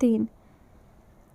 3।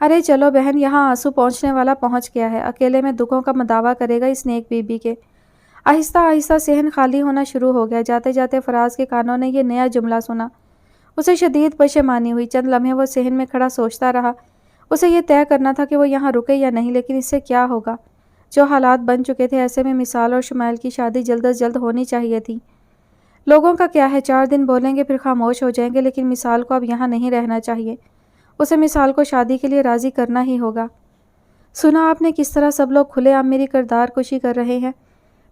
ارے چلو بہن، یہاں آنسو پہنچنے والا پہنچ گیا ہے، اکیلے میں دکھوں کا مداوع کرے گا اس نیک بی بی کے۔ آہستہ آہستہ صحن خالی ہونا شروع ہو گیا۔ جاتے جاتے فراز کے کانوں نے یہ نیا جملہ سنا۔ اسے شدید پشیمانی ہوئی۔ چند لمحے وہ صحن میں کھڑا سوچتا رہا۔ اسے یہ طے کرنا تھا کہ وہ یہاں رکے یا نہیں، لیکن اس سے کیا ہوگا؟ جو حالات بن چکے تھے، ایسے میں مثال اور شمائل کی شادی جلد از جلد ہونی چاہیے تھی۔ لوگوں کا کیا ہے، 4 دن بولیں گے پھر خاموش ہو جائیں گے، لیکن مثال کو اب یہاں نہیں رہنا چاہیے۔ اسے مثال کو شادی کے لیے راضی کرنا ہی ہوگا۔ سنا آپ نے کس طرح سب لوگ کھلے عام میری کردار کشی کر رہے ہیں؟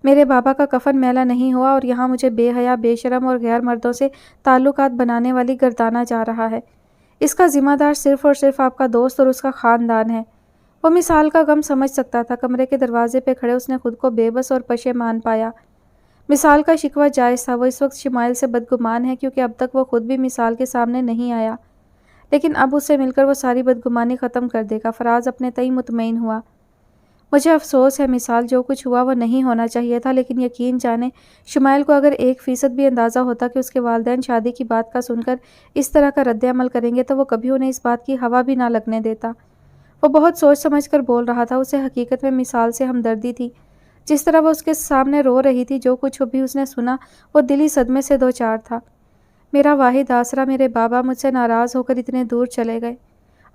میرے بابا کا کفن میلا نہیں ہوا اور یہاں مجھے بے حیا، بے شرم اور غیر مردوں سے تعلقات بنانے والی گردانا جا رہا ہے۔ اس کا ذمہ دار صرف اور صرف آپ کا دوست اور اس کا خاندان ہے۔ وہ مثال کا غم سمجھ سکتا تھا۔ کمرے کے دروازے پہ کھڑے اس نے خود کو بے بس اور پشیمان پایا۔ مثال کا شکوہ جائز تھا۔ وہ اس وقت شمائل سے بدگمان ہے کیونکہ اب تک وہ خود بھی مثال کے سامنے نہیں آیا، لیکن اب اس سے مل کر وہ ساری بدگمانی ختم کر دے گا۔ فراز اپنے تئیں مطمئن ہوا۔ مجھے افسوس ہے مثال، جو کچھ ہوا وہ نہیں ہونا چاہیے تھا، لیکن یقین جانے شمائل کو اگر 1% بھی اندازہ ہوتا کہ اس کے والدین شادی کی بات کا سن کر اس طرح کا رد عمل کریں گے تو وہ کبھی انہیں اس بات کی ہوا بھی نہ لگنے دیتا۔ وہ بہت سوچ سمجھ کر بول رہا تھا۔ اسے حقیقت میں مثال سے ہمدردی تھی۔ جس طرح وہ اس کے سامنے رو رہی تھی، جو کچھ بھی اس نے سنا وہ دلی صدمے سے دوچار تھا۔ میرا واحد آسرا، میرے بابا مجھ سے ناراض ہو کر اتنے دور چلے گئے۔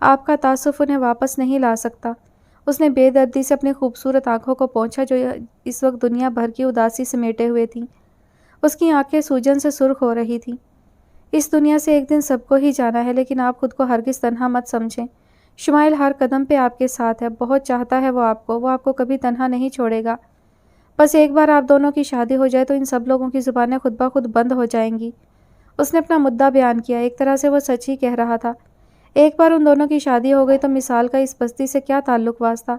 آپ کا تعصف انہیں واپس نہیں لا سکتا۔ اس نے بے دردی سے اپنی خوبصورت آنکھوں کو پونچھا جو اس وقت دنیا بھر کی اداسی سمیٹے ہوئے تھیں۔ اس کی آنکھیں سوجن سے سرخ ہو رہی تھیں۔ اس دنیا سے ایک دن سب کو ہی جانا ہے، لیکن آپ خود کو ہرگز تنہا مت سمجھیں۔ شمائل ہر قدم پہ آپ کے ساتھ ہے، بہت چاہتا ہے وہ آپ کو کبھی تنہا نہیں چھوڑے گا۔ بس ایک بار آپ دونوں کی شادی ہو جائے تو ان سب لوگوں کی زبانیں خود بخود بند ہو جائیں گی۔ اس نے اپنا مدعا بیان کیا۔ ایک طرح سے وہ سچ ہی کہہ رہا تھا۔ ایک بار ان دونوں کی شادی ہو گئی تو مثال کا اس بستی سے کیا تعلق واسطہ؟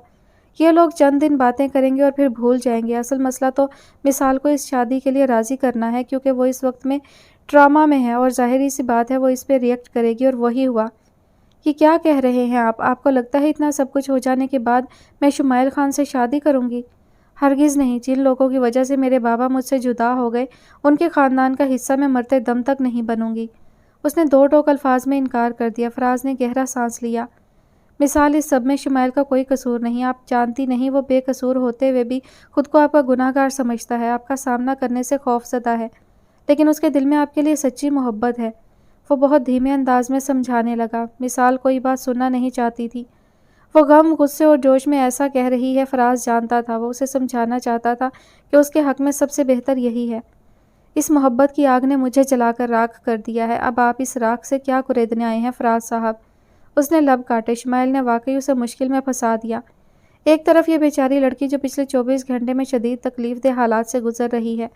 یہ لوگ چند دن باتیں کریں گے اور پھر بھول جائیں گے۔ اصل مسئلہ تو مثال کو اس شادی کے لیے راضی کرنا ہے، کیونکہ وہ اس وقت میں ٹراما میں ہے اور ظاہری سی بات ہے وہ اس پہ ریئیکٹ کرے گی، اور وہی ہوا۔ یہ کیا کہہ رہے ہیں آپ کو لگتا ہے اتنا سب کچھ ہو جانے کے بعد میں شمائل خان سے شادی کروں گی؟ ہرگز نہیں۔ جن لوگوں کی وجہ سے میرے بابا مجھ سے جدا ہو گئے ان کے خاندان کا حصہ میں مرتے دم تک نہیں بنوں گی۔ اس نے 2 ٹوک الفاظ میں انکار کر دیا۔ فراز نے گہرا سانس لیا۔ مثال، اس سب میں شمائل کا کوئی قصور نہیں۔ آپ جانتی نہیں، وہ بے قصور ہوتے ہوئے بھی خود کو آپ کا گناہ گار سمجھتا ہے، آپ کا سامنا کرنے سے خوف زدہ ہے، لیکن اس کے دل میں آپ کے لیے سچی محبت ہے۔ وہ بہت دھیمے انداز میں سمجھانے لگا۔ مثال کوئی بات سننا نہیں چاہتی تھی۔ وہ غم، غصے اور جوش میں ایسا کہہ رہی ہے، فراز جانتا تھا۔ وہ اسے سمجھانا چاہتا تھا کہ اس کے حق میں سب سے بہتر یہی ہے۔ اس محبت کی آگ نے مجھے جلا کر راکھ کر دیا ہے، اب آپ اس راکھ سے کیا کریدنے آئے ہیں فراز صاحب؟ اس نے لب کاٹے۔ شمائل نے واقعی اسے مشکل میں پھنسا دیا۔ ایک طرف یہ بیچاری لڑکی جو پچھلے 24 گھنٹے میں شدید تکلیف دہ حالات سے گزر رہی ہے،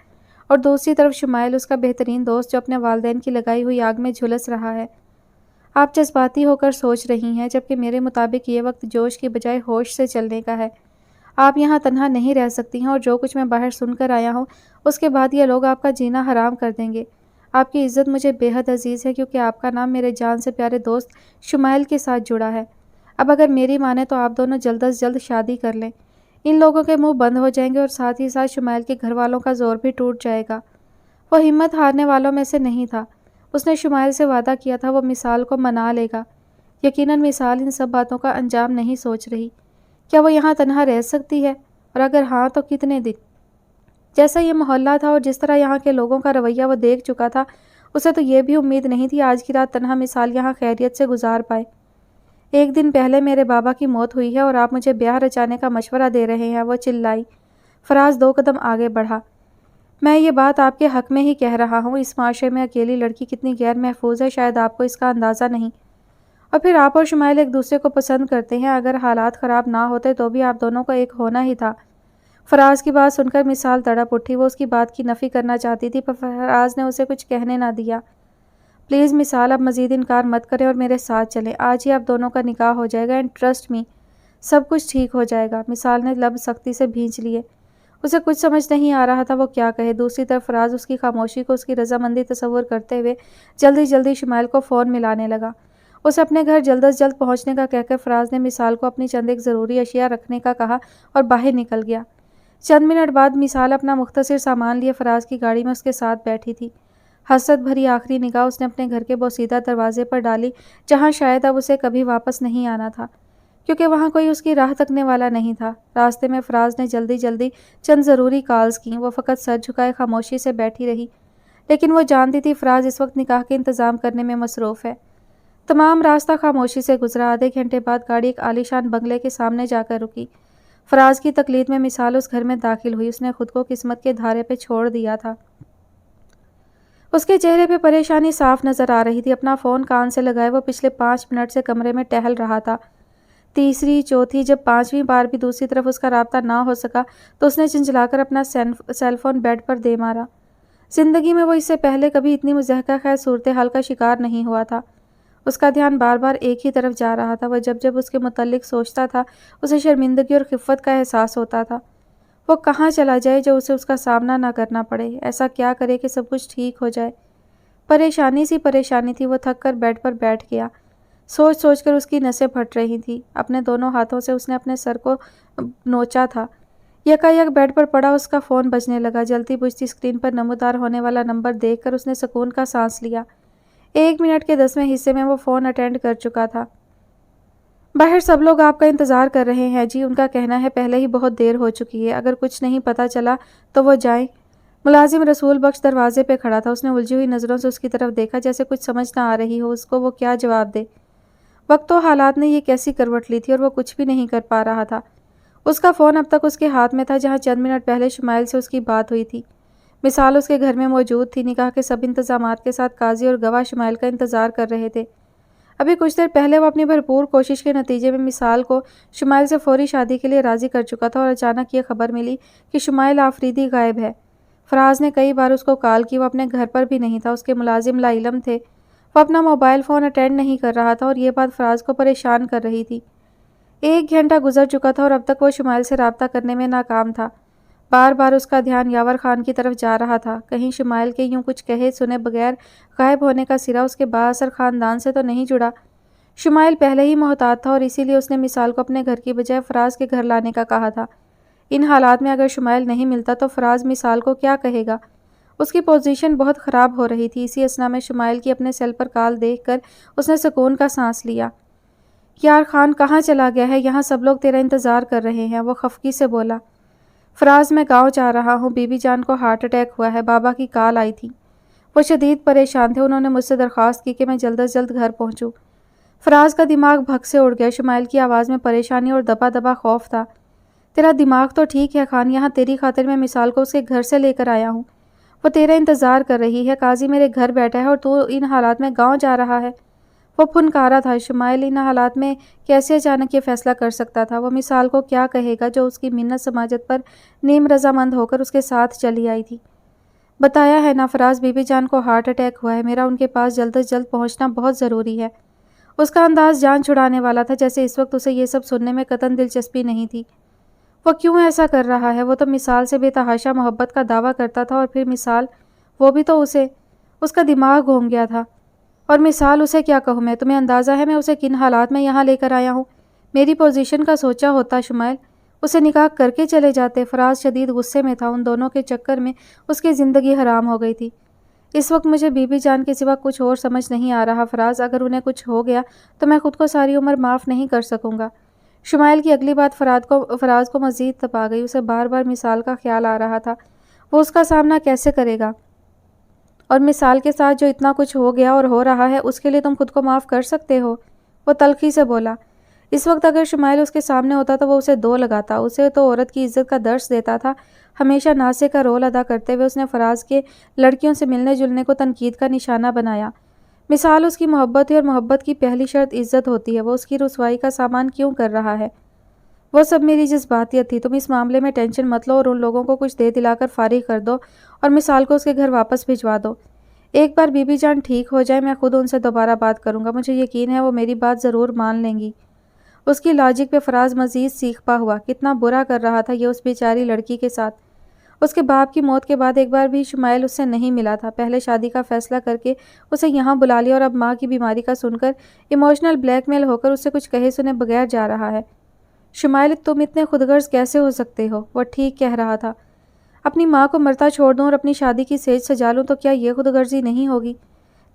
اور دوسری طرف شمائل، اس کا بہترین دوست، جو اپنے والدین کی لگائی ہوئی آگ میں جھلس رہا ہے۔ آپ جذباتی ہو کر سوچ رہی ہیں، جبکہ میرے مطابق یہ وقت جوش کی بجائے ہوش سے چلنے کا ہے۔ آپ یہاں تنہا نہیں رہ سکتی ہیں، اور جو کچھ میں باہر سن کر آیا ہوں اس کے بعد یہ لوگ آپ کا جینا حرام کر دیں گے۔ آپ کی عزت مجھے بے حد عزیز ہے، کیونکہ آپ کا نام میرے جان سے پیارے دوست شمائل کے ساتھ جڑا ہے۔ اب اگر میری مانے تو آپ دونوں جلد از جلد شادی کر لیں۔ ان لوگوں کے منہ بند ہو جائیں گے اور ساتھ ہی ساتھ شمائل کے گھر والوں کا زور بھی ٹوٹ جائے گا۔ وہ ہمت ہارنے والوں میں سے نہیں تھا۔ اس نے شمائل سے وعدہ کیا تھا وہ مثال کو منا لے گا۔ یقیناً مثال ان سب باتوں کا انجام نہیں سوچ رہی۔ کیا وہ یہاں تنہا رہ سکتی ہے؟ اور اگر ہاں تو کتنے دن؟ جیسا یہ محلہ تھا اور جس طرح یہاں کے لوگوں کا رویہ وہ دیکھ چکا تھا، اسے تو یہ بھی امید نہیں تھی آج کی رات تنہا مثال یہاں خیریت سے گزار پائے۔ 1 دن پہلے میرے بابا کی موت ہوئی ہے اور آپ مجھے بیاہ رچانے کا مشورہ دے رہے ہیں، وہ چلائی۔ فراز 2 قدم آگے بڑھا۔ میں یہ بات آپ کے حق میں ہی کہہ رہا ہوں۔ اس معاشرے میں اکیلی لڑکی کتنی غیر محفوظ ہے، شاید آپ کو اس کا اندازہ نہیں۔ اور پھر آپ اور شمائل ایک دوسرے کو پسند کرتے ہیں۔ اگر حالات خراب نہ ہوتے تو بھی آپ دونوں کو ایک ہونا ہی تھا۔ فراز کی بات سن کر مثال تڑپ اٹھی۔ وہ اس کی بات کی نفی کرنا چاہتی تھی، پر فراز نے اسے کچھ کہنے نہ دیا۔ پلیز مثال، اب مزید انکار مت کریں اور میرے ساتھ چلیں۔ آج ہی آپ دونوں کا نکاح ہو جائے گا، اینڈ ٹرسٹ می، سب کچھ ٹھیک ہو جائے گا۔ مثال نے لب سختی سے بھینچ لیے۔ اسے کچھ سمجھ نہیں آ رہا تھا وہ کیا کہے۔ دوسری طرف فراز اس کی خاموشی کو اس کی رضامندی تصور کرتے ہوئے جلدی شمائل کو فون ملانے لگا۔ اسے اپنے گھر جلد از جلد پہنچنے کا کہہ کر فراز نے مثال کو اپنی چند ایک ضروری اشیاء رکھنے کا کہا اور باہر نکل گیا۔ چند منٹ بعد مثال اپنا مختصر سامان لیے فراز کی گاڑی میں اس کے ساتھ بیٹھی تھی۔ حسرت بھری آخری نگاہ اس نے اپنے گھر کے بوسیدہ دروازے پر ڈالی، جہاں شاید اب اسے کبھی واپس نہیں آنا تھا۔ کیونکہ وہاں کوئی اس کی راہ تکنے والا نہیں تھا۔ راستے میں فراز نے جلدی جلدی چند ضروری کالز کیں۔ وہ فقط سر جھکائے خاموشی سے بیٹھی رہی، لیکن وہ جانتی تھی فراز اس وقت نکاح کے انتظام کرنے میں مصروف ہے۔ تمام راستہ خاموشی سے گزرا۔ آدھے گھنٹے بعد گاڑی ایک عالیشان بنگلے کے سامنے جا کر رکی۔ فراز کی تقلید میں مثال اس گھر میں داخل ہوئی۔ اس نے خود کو قسمت کے دھارے پہ چھوڑ دیا تھا۔ اس کے چہرے پہ پریشانی صاف نظر آ رہی تھی۔ اپنا فون کان سے لگائے وہ پچھلے 5 منٹ سے کمرے میں ٹہل رہا تھا۔ تیسری، چوتھی، جب 5ویں بار بھی دوسری طرف اس کا رابطہ نہ ہو سکا تو اس نے چنچلا کر اپنا سیل فون بیڈ پر دے مارا۔ زندگی میں وہ اس سے پہلے کبھی اتنی مضحکہ خیز صورتحال کا شکار نہیں ہوا تھا۔ اس کا دھیان بار بار ایک ہی طرف جا رہا تھا۔ وہ جب جب اس کے متعلق سوچتا تھا اسے شرمندگی اور خفت کا احساس ہوتا تھا۔ وہ کہاں چلا جائے جو اسے اس کا سامنا نہ کرنا پڑے؟ ایسا کیا کرے کہ سب کچھ ٹھیک ہو جائے؟ پریشانی سی پریشانی تھی۔ وہ تھک کر بیڈ پر بیٹھ گیا۔ سوچ سوچ کر اس کی نسیں پھٹ رہی تھیں۔ اپنے دونوں ہاتھوں سے اس نے اپنے سر کو نوچا تھا۔ یکایک بیڈ پر پڑا اس کا فون بجنے لگا۔ جلتی بجھتی اسکرین پر نمودار ہونے والا نمبر دیکھ کر اس نے سکون کا سانس لیا۔ 1 منٹ کے 10ویں حصے میں وہ فون اٹینڈ کر چکا تھا۔ باہر سب لوگ آپ کا انتظار کر رہے ہیں جی، ان کا کہنا ہے پہلے ہی بہت دیر ہو چکی ہے، اگر کچھ نہیں پتہ چلا تو وہ جائیں۔ ملازم رسول بخش دروازے پہ کھڑا تھا۔ اس نے الجھی ہوئی نظروں سے اس کی طرف دیکھا، جیسے کچھ سمجھ نہ آ رہی ہو اس کو وہ کیا جواب دے۔ وقت و حالات نے یہ کیسی کروٹ لی تھی اور وہ کچھ بھی نہیں کر پا رہا تھا۔ اس کا فون اب تک اس کے ہاتھ میں تھا جہاں چند منٹ پہلے شمائل سے اس کی بات ہوئی تھی۔ مثال اس کے گھر میں موجود تھی۔ نکاح کے سب انتظامات کے ساتھ قاضی اور گواہ شمائل کا انتظار کر رہے تھے۔ ابھی کچھ دیر پہلے وہ اپنی بھرپور کوشش کے نتیجے میں مثال کو شمائل سے فوری شادی کے لیے راضی کر چکا تھا، اور اچانک یہ خبر ملی کہ شمائل آفریدی غائب ہے۔ فراز نے کئی بار اس کو کال کی، وہ اپنے گھر پر بھی نہیں تھا۔ اس کے ملازم لا علم تھے۔ وہ اپنا موبائل فون اٹینڈ نہیں کر رہا تھا، اور یہ بات فراز کو پریشان کر رہی تھی۔ 1 گھنٹہ گزر چکا تھا اور اب تک وہ شمائل سے رابطہ کرنے میں ناکام تھا۔ بار بار اس کا دھیان یاور خان کی طرف جا رہا تھا۔ کہیں شمائل کے یوں کچھ کہے سنے بغیر غائب ہونے کا سرا اس کے با اثر خاندان سے تو نہیں جڑا؟ شمائل پہلے ہی محتاط تھا، اور اسی لیے اس نے مثال کو اپنے گھر کی بجائے فراز کے گھر لانے کا کہا تھا۔ ان حالات میں اگر شمائل نہیں ملتا تو فراز مثال کو کیا کہے گا؟ اس کی پوزیشن بہت خراب ہو رہی تھی۔ اسی اثنا میں شمائل کی اپنے سیل پر کال دیکھ کر اس نے سکون کا سانس لیا۔ یار خان کہاں چلا گیا ہے؟ یہاں سب لوگ تیرا انتظار کر رہے ہیں، وہ خفگی سے بولا۔ فراز میں گاؤں جا رہا ہوں، بی بی جان کو ہارٹ اٹیک ہوا ہے، بابا کی کال آئی تھی۔ وہ شدید پریشان تھے، انہوں نے مجھ سے درخواست کی کہ میں جلد از جلد گھر پہنچوں۔ فراز کا دماغ بھگ سے اڑ گیا۔ شمائل کی آواز میں پریشانی اور دبا دبا خوف تھا۔ تیرا دماغ تو ٹھیک ہے خان، یہاں تیری خاطر میں مثال کو اس کے گھر سے لے کر آیا ہوں۔ وہ تیرا انتظار کر رہی ہے، قاضی میرے گھر بیٹھا ہے اور تو ان حالات میں گاؤں جا رہا ہے۔ وہ پھنکارا تھا۔ شمائل ان حالات میں کیسے اچانک یہ فیصلہ کر سکتا تھا؟ وہ مثال کو کیا کہے گا جو اس کی منت سماجت پر نیم رضامند ہو کر اس کے ساتھ چلی آئی تھی؟ بتایا ہے نا فراز، بی بی جان کو ہارٹ اٹیک ہوا ہے، میرا ان کے پاس جلد از جلد پہنچنا بہت ضروری ہے۔ اس کا انداز جان چھڑانے والا تھا، جیسے اس وقت اسے یہ سب سننے میں قطعاً دلچسپی نہیں تھی۔ وہ کیوں ایسا کر رہا ہے؟ وہ تو مثال سے بے تحاشا محبت کا دعویٰ کرتا تھا، اور پھر مثال، وہ بھی تو اس کا دماغ گھوم گیا تھا۔ اور مثال اسے کیا کہوں میں؟ تمہیں اندازہ ہے میں اسے کن حالات میں یہاں لے کر آیا ہوں؟ میری پوزیشن کا سوچا ہوتا شمائل، اسے نکاح کر کے چلے جاتے۔ فراز شدید غصے میں تھا۔ ان دونوں کے چکر میں اس کی زندگی حرام ہو گئی تھی۔ اس وقت مجھے بی بی جان کے سوا کچھ اور سمجھ نہیں آ رہا فراز، اگر انہیں کچھ ہو گیا تو میں خود کو ساری عمر معاف نہیں کر سکوں گا۔ شمائل کی اگلی بات فراز کو مزید تپا گئی۔ اسے بار بار مثال کا خیال آ رہا تھا، وہ اس کا سامنا کیسے کرے گا؟ اور مثال کے ساتھ جو اتنا کچھ ہو گیا اور ہو رہا ہے، اس کے لیے تم خود کو معاف کر سکتے ہو؟ وہ تلخی سے بولا۔ اس وقت اگر شمائل اس کے سامنے ہوتا تو وہ اسے 2 لگاتا۔ اسے تو عورت کی عزت کا درس دیتا تھا۔ ہمیشہ ناسے کا رول ادا کرتے ہوئے اس نے فراز کے لڑکیوں سے ملنے جلنے کو تنقید کا نشانہ بنایا۔ مثال اس کی محبت ہے، اور محبت کی پہلی شرط عزت ہوتی ہے۔ وہ اس کی رسوائی کا سامان کیوں کر رہا ہے؟ وہ سب میری جذباتیت تھی۔ تم اس معاملے میں ٹینشن مت لو اور ان لوگوں کو کچھ دے دلا کر فارغ کر دو اور مثال کو اس کے گھر واپس بھجوا دو۔ ایک بار بی بی جان ٹھیک ہو جائے میں خود ان سے دوبارہ بات کروں گا، مجھے یقین ہے وہ میری بات ضرور مان لیں گی۔ اس کی لاجک پہ فراز مزید سیکھپا ہوا۔ کتنا برا کر رہا تھا یہ اس بیچاری لڑکی کے ساتھ۔ اس کے باپ کی موت کے بعد ایک بار بھی شمائل اس سے نہیں ملا تھا۔ پہلے شادی کا فیصلہ کر کے اسے یہاں بلا لیا، اور اب ماں کی بیماری کا سن کر ایموشنل بلیک میل ہو کر اس سے کچھ کہے سنے بغیر جا رہا ہے۔ شمائل تم اتنے خودغرض کیسے ہو سکتے ہو؟ وہ ٹھیک کہہ رہا تھا۔ اپنی ماں کو مرتا چھوڑ دوں اور اپنی شادی کی سیج سجا لوں تو کیا یہ خود غرضی نہیں ہوگی؟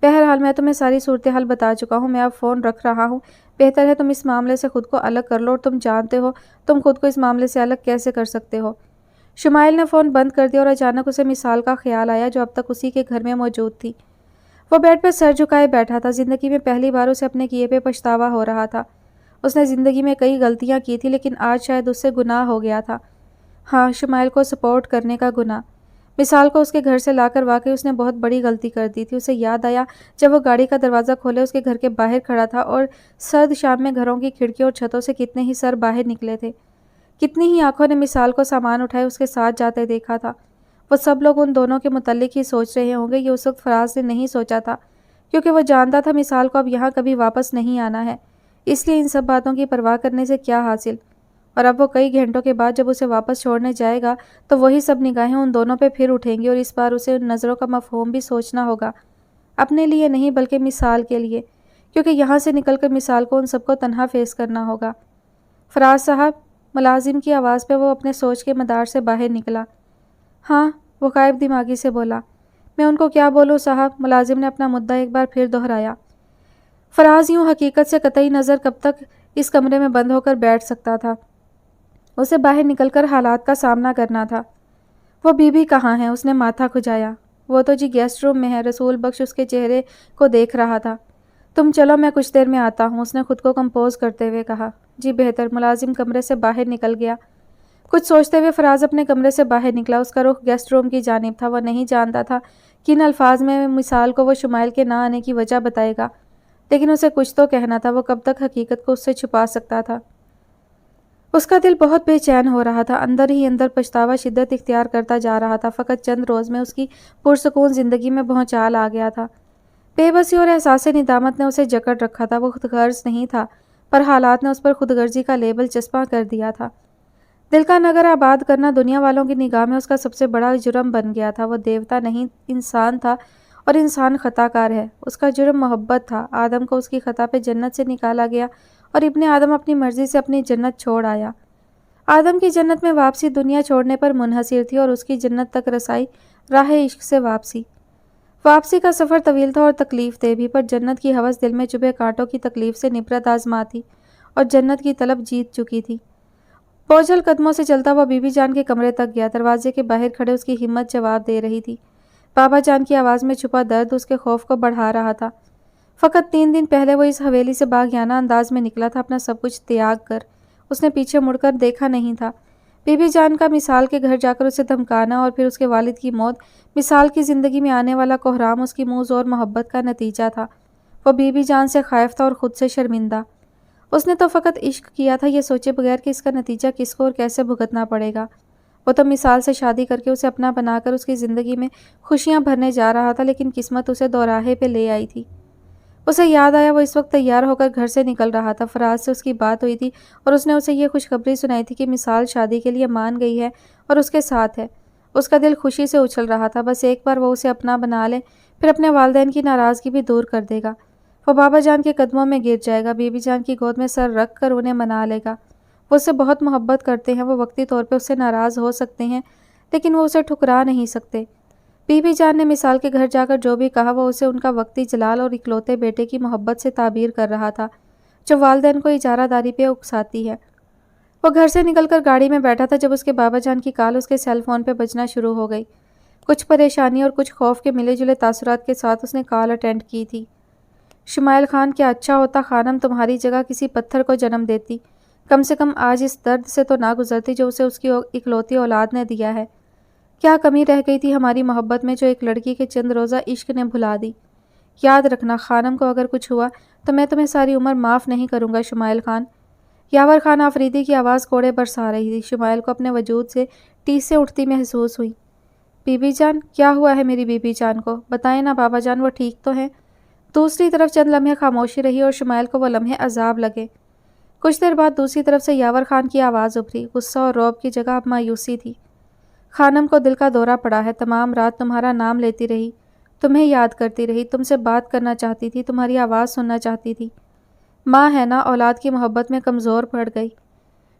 بہرحال میں تمہیں ساری صورتحال بتا چکا ہوں، میں اب فون رکھ رہا ہوں۔ بہتر ہے تم اس معاملے سے خود کو الگ کر لو، اور تم جانتے ہو تم خود کو اس معاملے سے الگ کیسے کر سکتے ہو۔ شمائل نے فون بند کر دیا اور اچانک اسے مثال کا خیال آیا جو اب تک اسی کے گھر میں موجود تھی۔ وہ بیڈ پہ سر جھکائے بیٹھا تھا۔ زندگی میں پہلی بار اسے اپنے کیے پہ پچھتاوا ہو رہا تھا۔ اس نے زندگی میں کئی غلطیاں کی تھی، لیکن آج شاید اس سے گناہ ہو گیا تھا۔ ہاں، شمائل کو سپورٹ کرنے کا گناہ۔ مثال کو اس کے گھر سے لا کر واقعی اس نے بہت بڑی غلطی کر دی تھی۔ اسے یاد آیا جب وہ گاڑی کا دروازہ کھولے اس کے گھر کے باہر کھڑا تھا، اور سرد شام میں گھروں کی کھڑکیوں اور چھتوں سے کتنے ہی سر باہر نکلے تھے۔ کتنی ہی آنکھوں نے مثال کو سامان اٹھائے اس کے ساتھ جاتے دیکھا تھا۔ وہ سب لوگ ان دونوں کے متعلق ہی سوچ رہے ہوں گے۔ یہ اس وقت فراز نے نہیں سوچا تھا، کیونکہ وہ جانتا تھا مثال کو اب یہاں کبھی واپس نہیں آنا ہے، اس لیے ان سب باتوں کی پرواہ کرنے سے کیا حاصل۔ اور اب وہ کئی گھنٹوں کے بعد جب اسے واپس چھوڑنے جائے گا تو وہی سب نگاہیں ان دونوں پہ پھر اٹھیں گی، اور اس بار اسے ان نظروں کا مفہوم بھی سوچنا ہوگا، اپنے لیے نہیں بلکہ مثال کے لیے، کیونکہ یہاں سے نکل کر مثال کو ان سب کو تنہا فیس کرنا ہوگا۔ فراز صاحب، ملازم کی آواز پہ وہ اپنے سوچ کے مدار سے باہر نکلا۔ ہاں، وہ غائب دماغی سے بولا۔ میں ان کو کیا بولوں صاحب؟ ملازم نے اپنا مدعا ایک بار پھر دہرایا۔ فراز یوں حقیقت سے قطعی نظر کب تک اس کمرے میں بند ہو کر بیٹھ سکتا تھا؟ اسے باہر نکل کر حالات کا سامنا کرنا تھا۔ وہ بی بی کہاں ہے؟ اس نے ماتھا کھجایا۔ وہ تو جی گیسٹ روم میں ہے۔ رسول بخش اس کے چہرے کو دیکھ رہا تھا۔ تم چلو، میں کچھ دیر میں آتا ہوں، اس نے خود کو کمپوز کرتے ہوئے کہا۔ جی بہتر۔ ملازم کمرے سے باہر نکل گیا۔ کچھ سوچتے ہوئے فراز اپنے کمرے سے باہر نکلا۔ اس کا رخ گیسٹ روم کی جانب تھا۔ وہ نہیں جانتا تھا کن الفاظ میں مثال کو وہ شمائل کے نہ آنے کی وجہ بتائے گا، لیکن اسے کچھ تو کہنا تھا۔ وہ کب تک حقیقت کو اس سے چھپا سکتا تھا؟ اس کا دل بہت بے چین ہو رہا تھا۔ اندر ہی اندر پچھتاوا شدت اختیار کرتا جا رہا تھا۔ فقط چند روز میں اس کی پرسکون زندگی میں بھونچال آ گیا تھا۔ بے بسی اور احساس ندامت نے اسے جکڑ رکھا تھا۔ وہ خود غرض نہیں تھا، پر حالات نے اس پر خود غرضی کا لیبل چسپاں کر دیا تھا۔ دل کا نگر آباد کرنا دنیا والوں کی نگاہ میں اس کا سب سے بڑا جرم بن گیا تھا۔ وہ دیوتا نہیں، انسان تھا، اور انسان خطا کار ہے۔ اس کا جرم محبت تھا۔ آدم کو اس کی خطا پہ جنت سے نکالا گیا، اور ابن آدم اپنی مرضی سے اپنی جنت چھوڑ آیا۔ آدم کی جنت میں واپسی دنیا چھوڑنے پر منحصر تھی، اور اس کی جنت تک رسائی راہ عشق سے واپسی۔ واپسی کا سفر طویل تھا اور تکلیف دہ بھی، پر جنت کی ہوس دل میں چبھے کانٹوں کی تکلیف سے نفرت آزما تھی، اور جنت کی طلب جیت چکی تھی۔ بوجھل قدموں سے چلتا وہ بی بی جان کے کمرے تک گیا۔ دروازے کے باہر کھڑے اس کی ہمت جواب دے رہی تھی۔ بابا جان کی آواز میں چھپا درد اس کے خوف کو بڑھا رہا تھا۔ فقط 3 دن پہلے وہ اس حویلی سے باغیانہ انداز میں نکلا تھا، اپنا سب کچھ تیاگ کر۔ اس نے پیچھے مڑ کر دیکھا نہیں تھا۔ بی بی جان کا مثال کے گھر جا کر اسے دھمکانا، اور پھر اس کے والد کی موت، مثال کی زندگی میں آنے والا کوہرام اس کی منہ زور محبت کا نتیجہ تھا۔ وہ بی بی جان سے خائف تھا اور خود سے شرمندہ۔ اس نے تو فقط عشق کیا تھا، یہ سوچے بغیر کہ اس کا نتیجہ کس کو اور کیسے بھگتنا پڑے گا۔ وہ تو مثال سے شادی کر کے اسے اپنا بنا کر اس کی زندگی میں خوشیاں بھرنے جا رہا تھا، لیکن قسمت اسے دوراہے پہ لے آئی تھی۔ اسے یاد آیا وہ اس وقت تیار ہو کر گھر سے نکل رہا تھا۔ فراز سے اس کی بات ہوئی تھی، اور اس نے اسے یہ خوشخبری سنائی تھی کہ مثال شادی کے لیے مان گئی ہے اور اس کے ساتھ ہے۔ اس کا دل خوشی سے اچھل رہا تھا۔ بس ایک بار وہ اسے اپنا بنا لے، پھر اپنے والدین کی ناراضگی بھی دور کر دے گا۔ وہ بابا جان کے قدموں میں گر جائے گا، بی بی جان کی گود میں سر رکھ کر انہیں منا لے گا۔ وہ اسے بہت محبت کرتے ہیں۔ وہ وقتی طور پہ اس سے ناراض ہو سکتے ہیں، لیکن وہ اسے ٹھکرا نہیں سکتے۔ بی بی جان نے مثال کے گھر جا کر جو بھی کہا، وہ اسے ان کا وقتی جلال اور اکلوتے بیٹے کی محبت سے تعبیر کر رہا تھا، جو والدین کو اجارہ داری پہ اکساتی ہے۔ وہ گھر سے نکل کر گاڑی میں بیٹھا تھا جب اس کے بابا جان کی کال اس کے سیل فون پہ بجنا شروع ہو گئی۔ کچھ پریشانی اور کچھ خوف کے ملے جلے تاثرات کے ساتھ اس نے کال اٹینڈ کی تھی۔ شمائل خان، کیا اچھا ہوتا خانم تمہاری جگہ کسی پتھر کو جنم دیتی، کم سے کم آج اس درد سے تو نہ گزرتی جو اسے اس کی اکلوتی اولاد نے دیا ہے۔ کیا کمی رہ گئی تھی ہماری محبت میں جو ایک لڑکی کے چند روزہ عشق نے بھلا دی؟ یاد رکھنا خانم کو اگر کچھ ہوا تو میں تمہیں ساری عمر معاف نہیں کروں گا شمائل خان۔ یاور خان آفریدی کی آواز کوڑے برسا رہی تھی۔ شمائل کو اپنے وجود سے ٹیس سے اٹھتی محسوس ہوئی۔ بی بی جان، کیا ہوا ہے میری بی بی جان کو؟ بتائیں نا بابا جان، وہ ٹھیک تو ہیں؟ دوسری طرف چند لمحے خاموشی رہی اور شمائل کو وہ لمحے عذاب لگے۔ کچھ دیر بعد دوسری طرف سے یاور خان کی آواز ابھری۔ غصہ اور رعب کی جگہ اب مایوسی تھی۔ خانم کو دل کا دورہ پڑا ہے، تمام رات تمہارا نام لیتی رہی، تمہیں یاد کرتی رہی، تم سے بات کرنا چاہتی تھی، تمہاری آواز سننا چاہتی تھی۔ ماں ہے نا، اولاد کی محبت میں کمزور پڑ گئی۔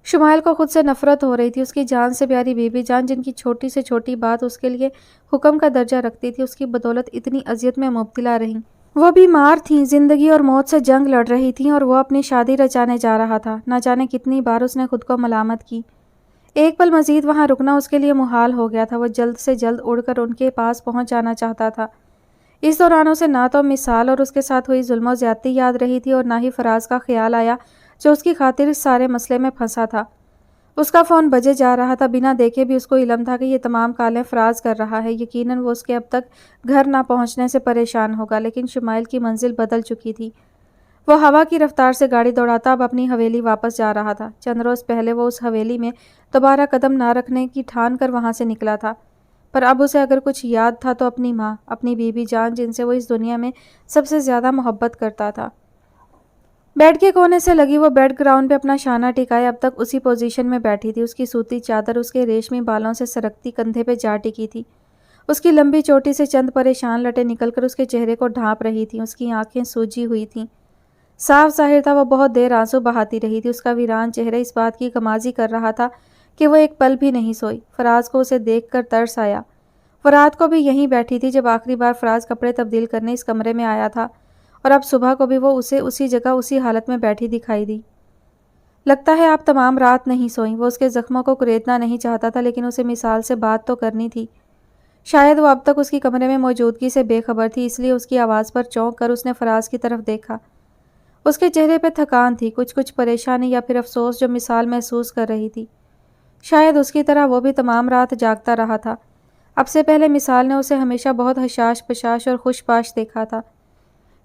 شمائل کو خود سے نفرت ہو رہی تھی۔ اس کی جان سے پیاری بی بی جان، جن کی چھوٹی سے چھوٹی بات اس کے لیے حکم کا درجہ رکھتی تھی، اس کی بدولت اتنی اذیت میں مبتلا رہیں۔ وہ بیمار تھیں، زندگی اور موت سے جنگ لڑ رہی تھیں اور وہ اپنی شادی رچانے جا رہا تھا۔ نہ جانے کتنی بار اس نے خود کو ملامت کی۔ ایک پل مزید وہاں رکنا اس کے لیے محال ہو گیا تھا۔ وہ جلد سے جلد اڑ کر ان کے پاس پہنچ جانا چاہتا تھا۔ اس دوران اسے نہ تو مثال اور اس کے ساتھ ہوئی ظلم و زیادتی یاد رہی تھی اور نہ ہی فراز کا خیال آیا جو اس کی خاطر اس سارے مسئلے میں پھنسا تھا۔ اس کا فون بجے جا رہا تھا، بنا دیکھے بھی اس کو علم تھا کہ یہ تمام کالیں فراز کر رہا ہے۔ یقیناً وہ اس کے اب تک گھر نہ پہنچنے سے پریشان ہوگا، لیکن شمائل کی منزل بدل چکی تھی۔ وہ ہوا کی رفتار سے گاڑی دوڑاتا اب اپنی حویلی واپس جا رہا تھا۔ چند روز پہلے وہ اس حویلی میں دوبارہ قدم نہ رکھنے کی ٹھان کر وہاں سے نکلا تھا، پر اب اسے اگر کچھ یاد تھا تو اپنی ماں، اپنی بیوی جان، جن سے وہ اس دنیا میں سب سے زیادہ محبت کرتا تھا۔ بیڈ کے کونے سے لگی وہ بیڈ گراؤنڈ پہ اپنا شانہ ٹکائے اب تک اسی پوزیشن میں بیٹھی تھی۔ اس کی سوتی چادر اس کے ریشمی بالوں سے سرکتی کندھے پہ جا ٹکی تھی۔ اس کی لمبی چوٹی سے چند پریشان لٹیں نکل کر اس کے چہرے کو ڈھانپ رہی تھیں۔ اس کی آنکھیں سوجی ہوئی تھیں۔ صاف ظاہر تھا وہ بہت دیر آنسو بہاتی رہی تھی۔ اس کا ویران چہرہ اس بات کی غمازی کر رہا تھا کہ وہ ایک پل بھی نہیں سوئی۔ فراز کو اسے دیکھ کر ترس آیا۔ وہ رات کو بھی یہیں بیٹھی تھی جب آخری بار فراز کپڑے تبدیل کرنے اس کمرے میں آیا تھا، اور اب صبح کو بھی وہ اسے اسی جگہ اسی حالت میں بیٹھی دکھائی دی۔ لگتا ہے آپ تمام رات نہیں سوئیں۔ وہ اس کے زخموں کو کریدنا نہیں چاہتا تھا، لیکن اسے مثال سے بات تو کرنی تھی۔ شاید وہ اب تک اس کی کمرے میں موجودگی سے بے خبر تھی، اس لیے اس کی آواز پر چونک کر اس نے فراز کی طرف دیکھا۔ اس کے چہرے پہ تھکان تھی، کچھ پریشانی یا پھر افسوس جو مثال محسوس کر رہی تھی۔ شاید اس کی طرح وہ بھی تمام رات جاگتا رہا تھا۔ اب سے پہلے مثال نے اسے ہمیشہ بہت حشاش پشاش اور خوش پاش دیکھا تھا۔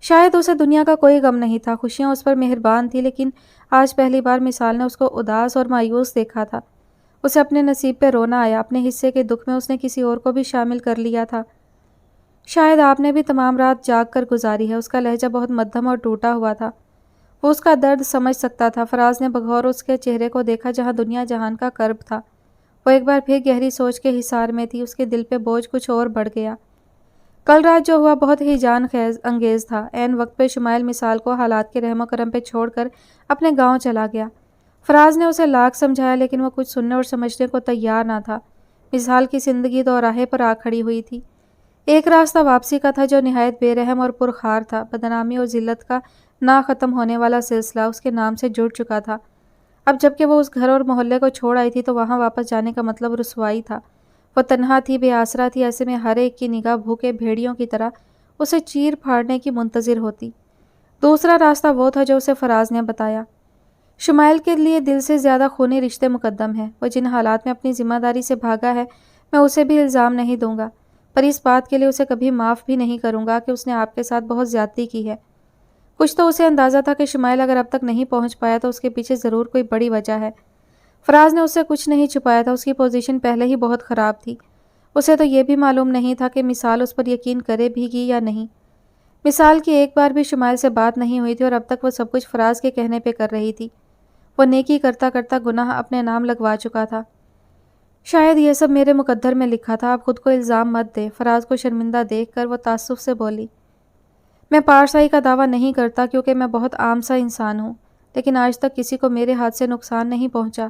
شاید اسے دنیا کا کوئی غم نہیں تھا، خوشیاں اس پر مہربان تھی، لیکن آج پہلی بار مثال نے اس کو اداس اور مایوس دیکھا تھا۔ اسے اپنے نصیب پہ رونا آیا۔ اپنے حصے کے دکھ میں اس نے کسی اور کو بھی شامل کر لیا تھا۔ شاید آپ نے بھی تمام رات جاگ کر گزاری ہے۔ اس کا لہجہ بہت مدھم اور ٹوٹا ہوا تھا۔ وہ اس کا درد سمجھ سکتا تھا۔ فراز نے بغور اس کے چہرے کو دیکھا جہاں دنیا جہان کا کرب تھا۔ وہ ایک بار پھر گہری سوچ کے حصار میں تھی۔ اس کے دل پہ بوجھ کچھ اور بڑھ گیا۔ کل رات جو ہوا بہت ہی جان انگیز تھا۔ عین وقت پہ شمائل مثال کو حالات کے رحم و کرم پہ چھوڑ کر اپنے گاؤں چلا گیا۔ فراز نے اسے لاکھ سمجھایا، لیکن وہ کچھ سننے اور سمجھنے کو تیار نہ تھا۔ مثال کی زندگی دو راہے پر آ کھڑی ہوئی تھی۔ ایک راستہ واپسی کا تھا جو نہایت بے رحم اور پرخار تھا۔ بدنامی اور ذلت کا نہ ختم ہونے والا سلسلہ اس کے نام سے جڑ چکا تھا۔ اب جب کہ وہ اس گھر اور محلے کو چھوڑ آئی تھی تو وہاں واپس جانے کا مطلب رسوائی تھا۔ وہ تنہا تھی، بے آسرا تھی، ایسے میں ہر ایک کی نگاہ بھوکے بھیڑیوں کی طرح اسے چیر پھاڑنے کی منتظر ہوتی۔ دوسرا راستہ وہ تھا جو اسے فراز نے بتایا۔ شمائل کے لیے دل سے زیادہ خونی رشتے مقدم ہیں۔ وہ جن حالات میں اپنی ذمہ داری سے بھاگا ہے، میں اسے بھی الزام نہیں دوں گا، پر اس بات کے لیے اسے کبھی معاف بھی نہیں کروں گا کہ اس نے آپ کے ساتھ بہت زیادتی کی ہے۔ کچھ تو اسے اندازہ تھا کہ شمائل اگر اب تک نہیں پہنچ پایا تو اس کے پیچھے ضرور کوئی بڑی وجہ ہے۔ فراز نے اس سے کچھ نہیں چھپایا تھا، اس کی پوزیشن پہلے ہی بہت خراب تھی۔ اسے تو یہ بھی معلوم نہیں تھا کہ مثال اس پر یقین کرے بھی گی یا نہیں۔ مثال کی ایک بار بھی شمائل سے بات نہیں ہوئی تھی اور اب تک وہ سب کچھ فراز کے کہنے پہ کر رہی تھی۔ وہ نیکی کرتا کرتا گناہ اپنے نام لگوا چکا تھا۔ شاید یہ سب میرے مقدر میں لکھا تھا، آپ خود کو الزام مت دے۔ فراز کو شرمندہ دیکھ کر وہ تعصب سے بولی۔ میں پارسائی کا دعویٰ نہیں کرتا کیونکہ میں بہت عام سا انسان ہوں، لیکن آج تک کسی کو میرے ہاتھ سے نقصان نہیں پہنچا۔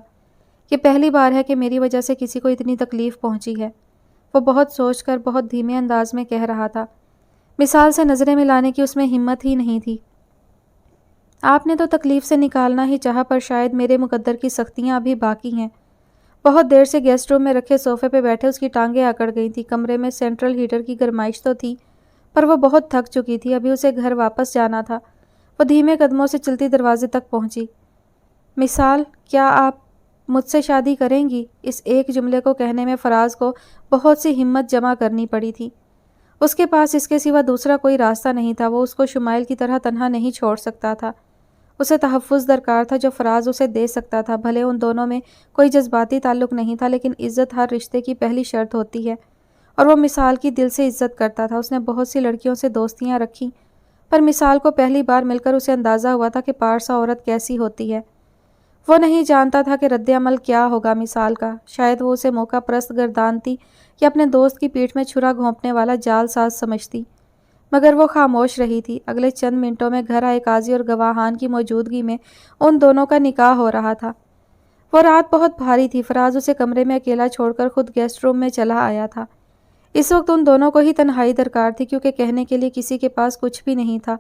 یہ پہلی بار ہے کہ میری وجہ سے کسی کو اتنی تکلیف پہنچی ہے۔ وہ بہت سوچ کر بہت دھیمے انداز میں کہہ رہا تھا۔ مثال سے نظریں ملانے کی اس میں ہمت ہی نہیں تھی۔ آپ نے تو تکلیف سے نکالنا ہی چاہا، پر شاید میرے مقدر کی سختیاں ابھی باقی ہیں۔ بہت دیر سے گیسٹ روم میں رکھے صوفے پہ بیٹھے اس کی ٹانگیں اکڑ گئی تھیں۔ کمرے میں سینٹرل ہیٹر کی گرمائش تو تھی، پر وہ بہت تھک چکی تھی۔ ابھی اسے گھر واپس جانا تھا۔ وہ دھیمے قدموں سے چلتی دروازے تک پہنچی۔ مثال، کیا آپ مجھ سے شادی کریں گی؟ اس ایک جملے کو کہنے میں فراز کو بہت سی ہمت جمع کرنی پڑی تھی۔ اس کے پاس اس کے سوا دوسرا کوئی راستہ نہیں تھا۔ وہ اس کو شمائل کی طرح تنہا نہیں چھوڑ سکتا تھا۔ اسے تحفظ درکار تھا جو فراز اسے دے سکتا تھا۔ بھلے ان دونوں میں کوئی جذباتی تعلق نہیں تھا، لیکن عزت ہر رشتے کی پہلی شرط ہوتی ہے، اور وہ مثال کی دل سے عزت کرتا تھا۔ اس نے بہت سی لڑکیوں سے دوستیاں رکھیں، پر مثال کو پہلی بار مل کر اسے اندازہ ہوا تھا کہ پارسا عورت کیسی ہوتی ہے۔ وہ نہیں جانتا تھا کہ رد عمل کیا ہوگا مثال کا۔ شاید وہ اسے موقع پرست گردانتی یا اپنے دوست کی پیٹھ میں چھرا گھونپنے والا جال ساز سمجھتی، مگر وہ خاموش رہی تھی۔ اگلے چند منٹوں میں گھر آئے قاضی اور گواہان کی موجودگی میں ان دونوں کا نکاح ہو رہا تھا۔ وہ رات بہت بھاری تھی۔ فراز اسے کمرے میں اکیلا چھوڑ کر خود گیسٹ روم میں چلا آیا تھا۔ اس وقت ان دونوں کو ہی تنہائی درکار تھی، کیونکہ کہنے کے لیے کسی کے پاس کچھ بھی نہیں تھا۔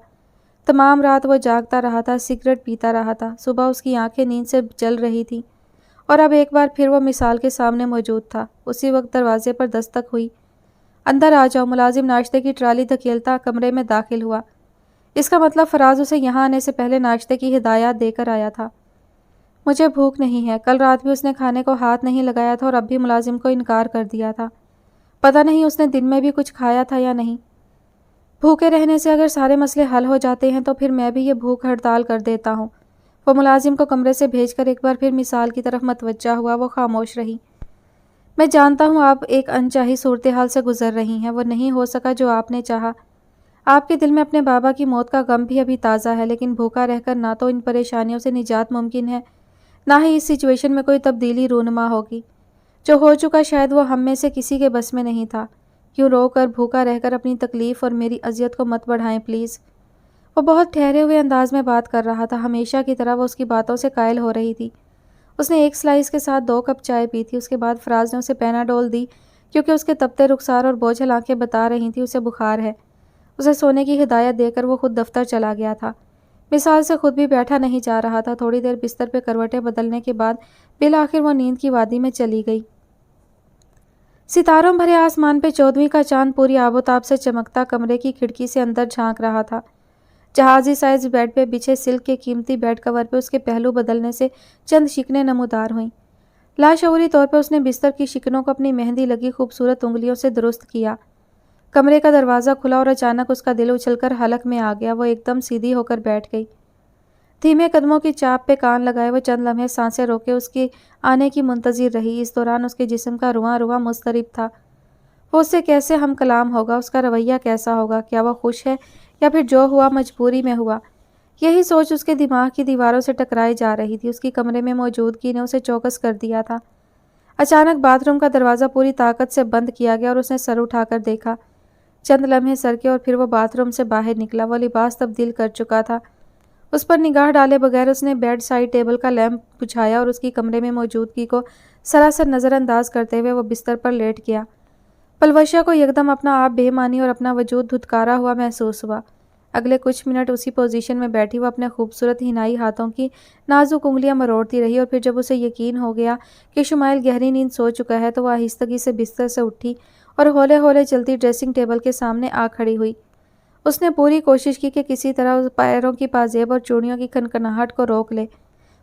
تمام رات وہ جاگتا رہا تھا، سگریٹ پیتا رہا تھا۔ صبح اس کی آنکھیں نیند سے جل رہی تھیں اور اب ایک بار پھر وہ مثال کے سامنے موجود تھا۔ اسی وقت دروازے پر دستک ہوئی۔ اندر آ جاؤ، ملازم ناشتے کی ٹرالی دھکیلتا کمرے میں داخل ہوا۔ اس کا مطلب فراز اسے یہاں آنے سے پہلے ناشتے کی ہدایات دے کر آیا تھا۔ مجھے بھوک نہیں ہے۔ کل رات بھی اس نے کھانے کو ہاتھ نہیں لگایا تھا اور اب بھی ملازم کو انکار کر دیا تھا۔ پتہ نہیں اس نے دن میں بھی کچھ کھایا تھا یا نہیں۔ بھوکے رہنے سے اگر سارے مسئلے حل ہو جاتے ہیں تو پھر میں بھی یہ بھوک ہڑتال کر دیتا ہوں۔ وہ ملازم کو کمرے سے بھیج کر ایک بار پھر مثال کی طرف متوجہ ہوا۔ وہ خاموش رہی۔ میں جانتا ہوں آپ ایک انچاہی صورتحال سے گزر رہی ہیں۔ وہ نہیں ہو سکا جو آپ نے چاہا۔ آپ کے دل میں اپنے بابا کی موت کا غم بھی ابھی تازہ ہے، لیکن بھوکا رہ کر نہ تو ان پریشانیوں سے نجات ممکن ہے، نہ ہی اس سچویشن میں کوئی تبدیلی رونما ہوگی۔ جو ہو چکا شاید وہ ہم میں سے کسی کے بس میں نہیں تھا۔ کیوں رو کر بھوکا رہ کر اپنی تکلیف اور میری اذیت کو مت بڑھائیں پلیز۔ وہ بہت ٹھہرے ہوئے انداز میں بات کر رہا تھا۔ ہمیشہ کی طرح وہ اس کی باتوں سے قائل ہو رہی تھی۔ اس نے ایک سلائس کے ساتھ 2 کپ چائے پی تھی۔ اس کے بعد فراز نے اسے پیناڈول دی، کیونکہ اس کے تپتے رخسار اور بوجھل آنکھیں بتا رہی تھیں اسے بخار ہے۔ اسے سونے کی ہدایت دے کر وہ خود دفتر چلا گیا تھا۔ مثال سے خود بھی بیٹھا نہیں جا رہا تھا۔ تھوڑی دیر بستر پہ کروٹیں بدلنے کے بعد بالآخر وہ نیند کی وادی میں چلی گئی۔ ستاروں بھرے آسمان پہ 14ویں کا چاند پوری آب و تاب سے چمکتا کمرے کی کھڑکی سے اندر جھانک رہا تھا۔ جہازی سائز بیڈ پہ بچھے سلک کے قیمتی بیڈ کور پہ اس کے پہلو بدلنے سے چند شکنیں نمودار ہوئیں۔ لاشعوری طور پہ اس نے بستر کی شکنوں کو اپنی مہندی لگی خوبصورت انگلیوں سے درست کیا۔ کمرے کا دروازہ کھلا اور اچانک اس کا دل اچھل کر حلق میں آ گیا۔ وہ ایک دم سیدھی ہو کر بیٹھ گئی۔ دھیمے قدموں کی چاپ پہ کان لگائے وہ چند لمحے سانسیں روکے اس کے آنے کی منتظر رہی۔ اس دوران اس کے جسم کا رواں رواں مضطرب تھا۔ وہ اس سے کیسے ہم کلام ہوگا؟ اس کا رویہ کیسا ہوگا؟ کیا وہ خوش ہے یا پھر جو ہوا مجبوری میں ہوا؟ یہی سوچ اس کے دماغ کی دیواروں سے ٹکرائی جا رہی تھی۔ اس کی کمرے میں موجودگی نے اسے چوکس کر دیا تھا۔ اچانک باتھ روم کا دروازہ پوری طاقت سے بند کیا گیا اور اس نے سر اٹھا کر دیکھا۔ چند لمحے سرکے اور پھر وہ باتھ روم سے باہر نکلا۔ وہ لباس تبدیل کر چکا تھا۔ اس پر نگاہ ڈالے بغیر اس نے بیڈ سائڈ ٹیبل کا لیمپ بجھایا اور اس کی کمرے میں موجودگی کو سراسر نظر انداز کرتے ہوئے وہ بستر پر لیٹ گیا۔ پلوشا کو یکدم اپنا آپ بے معنی اور اپنا وجود دھتکارا ہوا محسوس ہوا۔ اگلے کچھ منٹ اسی پوزیشن میں بیٹھی وہ اپنے خوبصورت حنائی ہاتھوں کی نازک انگلیاں مروڑتی رہی، اور پھر جب اسے یقین ہو گیا کہ شمائل گہری نیند سو چکا ہے تو وہ آہستگی سے بستر سے اٹھی اور ہولے ہولے چلتی ڈریسنگ ٹیبل کے سامنے آ کھڑی ہوئی۔ اس نے پوری کوشش کی کہ کسی طرح پیروں کی پازیب اور چوڑیوں کی کھنکھناہٹ کو روک لے،